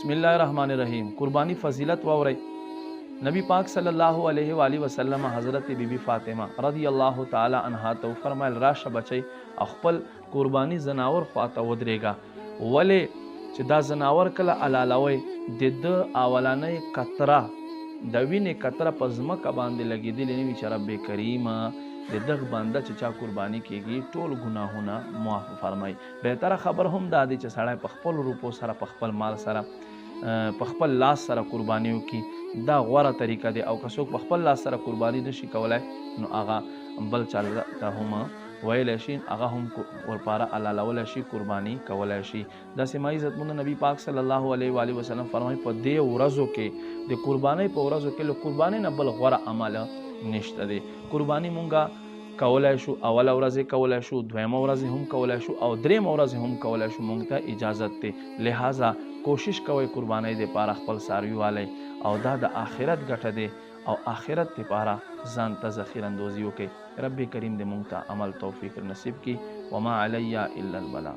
بسم الله الرحمن الرحیم. قربانی فضیلت واورئ. نبی پاک صلی الله علیه و آله وسلم حضرت بی بی فاطمه رضی الله تعالی عنها ته فرمایل راشه بچي خپل قربانی زناور خواته ودرېګا ولې چې دا زناور کله علالوي د اولانې قطره د وینې قطره په ځمکه باندې لګېدلې نه وي چې رب کریم د دغه بنده چې چا قرباني کېږي ټول ګناهونه معاف فرمایي. بهتره خبر هم دا دی چې سړی په خپل روپو سره په خپل مال سره په خپل لاس سره قرباني وکړي. دا غوره طریقه دی او که څوک په خپل لاس سره قرباني نشي کولی نو هغه بل چا ته هم ویلی شي، هغه هم ورپاره حلالولی شي، قرباني کولی شي. داسې ما عزتمنو نبی پاک صلی الله علیه و آله وسلم فرمایي په دې ورځو کې د قربانۍ په ورځو کې له قربانۍ نه بل غوره عمل نشته دی. قرباني مونږه کولی شو، اوله ورځ کولی شو، دویمه ورځ هم کولی شو او دریمه ورځ هم کولی شو. مونږ ته اجازت دی. لہذا کوشش کوئ قربانۍ دپاره خپل څاروي والی او دا د آخرت ګټه دی او آخرت دپاره ځان ته ذخیره اندوزي وکړئ. رب کریم دې مونږ ته عمل توفیق نصیب کړي. وما علی الا البلاغ.